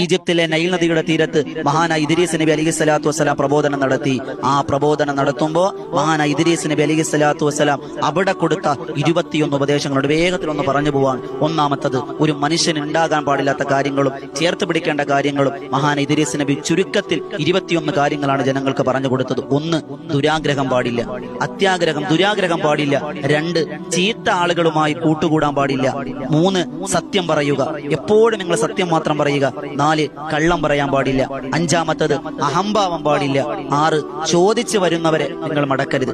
ഈജിപ്തിലെ നൈൽ നദിയുടെ തീരത്ത് മഹാനായ ഇദ്രീസ് നബി അലൈഹി സ്വലാത്തു വസ്സലാം പ്രബോധനം നടത്തി. ആ പ്രബോധനം നടത്തുമ്പോൾ മഹാനായ ഇദ്രീസ് നബി അലൈഹി സ്വലാത്തു വസ്സലാം അവിടെ കൊടുത്ത 21 ഉപദേശങ്ങളോട് വേഗത്തിലൊന്ന് പറഞ്ഞു പോവാൻ. ഒന്നാമത്തത്, ഒരു മനുഷ്യൻ ഉണ്ടാകാൻ പാടില്ലാത്ത കാര്യങ്ങളും ചേർത്ത് പിടിക്കേണ്ട കാര്യങ്ങളും മഹാനായ ഇദ്രീസ് നബി ചുരുക്കത്തിൽ 21 കാര്യങ്ങളാണ് ജനങ്ങൾക്ക് പറഞ്ഞു കൊടുത്തത്. 1, ദുരാഗ്രഹം പാടില്ല, അത്യാഗ്രഹം ദുരാഗ്രഹം പാടില്ല. 2, ചീത്ത ആളുകളുമായി കൂട്ടുകൂടാൻ പാടില്ല. 3, സത്യം പറയുക, എപ്പോഴും നിങ്ങൾ സത്യം മാത്രം പറയുക. 4, കള്ളം പറയാൻ പാടില്ല. 5-മത്തത്, അഹംഭാവം പാടില്ല. 6, ചോദിച്ചു വരുന്നവരെ നിങ്ങൾ മടക്കരുത്.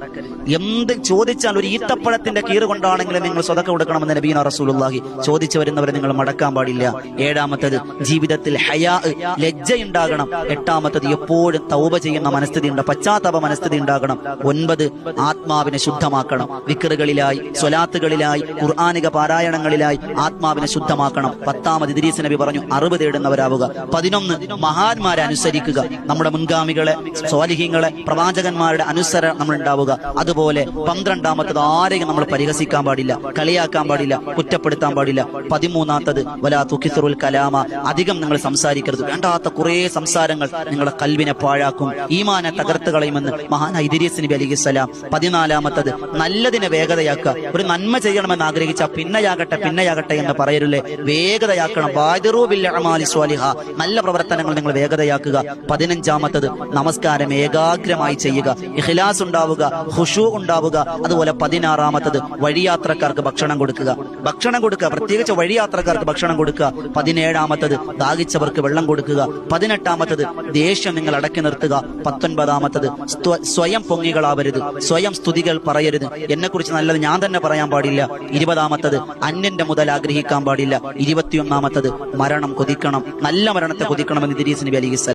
എന്ത് ചോദിച്ചാൽ ഒരു ഈത്തപ്പഴത്തിന്റെ കീറ് കൊണ്ടാണെങ്കിലും നിങ്ങൾ സ്വതക്ക കൊടുക്കണമെന്ന് നബീന റസൂലുള്ളാഹി. ചോദിച്ചു വരുന്നവരെ നിങ്ങൾ മടക്കാൻ പാടില്ല. 7-മത്തത്, ജീവിതത്തിൽ ഹയാ, ലജ്ജയുണ്ടാകണം. 8-മത്തത്, എപ്പോഴും തൗബ ചെയ്യുന്ന മനസ്ഥിതി ഉണ്ട്, പശ്ചാത്താപ മനസ്ഥിതി ഉണ്ടാകണം. 9, ആത്മാവിനെ ശുദ്ധമാക്കണം. വിക്റുകളിലായി, സ്വലാത്തുകളിലായി, ഖുർആനിക പാരായണങ്ങളിലായി ആത്മാവിനെ ശുദ്ധമാക്കണം. 10-മത് ഇദ്രീസ് നബി പറഞ്ഞു, അറിവ് തേടുന്നവരാവുക. 11, മഹാന്മാരെ അനുസരിക്കുക. നമ്മുടെ മുൻഗാമികളെ, സ്വാലിഹീങ്ങളെ, പ്രവാചകന്മാരുടെ അനുസരണം നമ്മൾ ഉണ്ടാവുക. അതുപോലെ 12-മത്തത്, ആരെയും നമ്മൾ പരിഹസിക്കാൻ പാടില്ല, കളിയാക്കാൻ പാടില്ല, കുറ്റപ്പെടുത്താൻ പാടില്ല. 13-മത്തത്, വലാ തുക്സിറുൽ കലാമ, അധികം നിങ്ങൾ സംസാരിക്കരുത്. വേണ്ടാത്ത കുറെ സംസാരങ്ങൾ നിങ്ങളുടെ കൽവിനെ പാഴാക്കും, ഈമാനെ തകർത്ത് കളയുമെന്ന് മഹാനായ ഇദ്രീസ് നബി അലൈഹിസ്സലാം. 14-മത്തത്, നല്ലതിനെ വേഗതയാക്കുക. ഒരു നന്മ ചെയ്യണമെന്ന് ആഗ്രഹിച്ച പിന്നയാകട്ടെ എന്ന് പറയരുല്ലേ, വേഗതയാക്കണം. ബാദിറൂ ബിൽ അഅമാലി സ്വാലിഹ, നല്ല പ്രവർത്തനങ്ങൾ നിങ്ങൾ വേഗതയാക്കുക. 15-മത്തത്, നമസ്കാരം ഏകാഗ്രമായി ചെയ്യുക, ഇഖ്ലാസ് ഉണ്ടാവുക, ഖുശൂ ഉണ്ടാവുക. അതുപോലെ 16-മത്തത്, വഴിയാത്രക്കാർക്ക് ഭക്ഷണം കൊടുക്കുക. പ്രത്യേകിച്ച് വഴിയാത്രക്കാർക്ക് ഭക്ഷണം കൊടുക്കുക. 17-മത്തത്, ദാഹിച്ചവർക്ക് വെള്ളം കൊടുക്കുക. 18-മത്തത്, ദേഷ്യം നിങ്ങൾ അടക്കി നിർത്തുക. 19-മത്തത്, സ്വയം പൊങ്ങികളാവരുത്, സ്വയം സ്തുതികൾ പറയരുത്. എന്നെക്കുറിച്ച് നല്ലത് ഞാൻ തന്നെ പറയാൻ പാടില്ല. 20-മത്തത്, അന്യന്റെ മുതൽ ആഗ്രഹിക്കാൻ പാടില്ല. 21-മത്തത്, മരണം കൊതിക്കണം, നല്ല മരണത്തെ കൊതിക്കണമെന്ന് ഇദ്രീസ് നബി അലൈഹിസ്സലാം.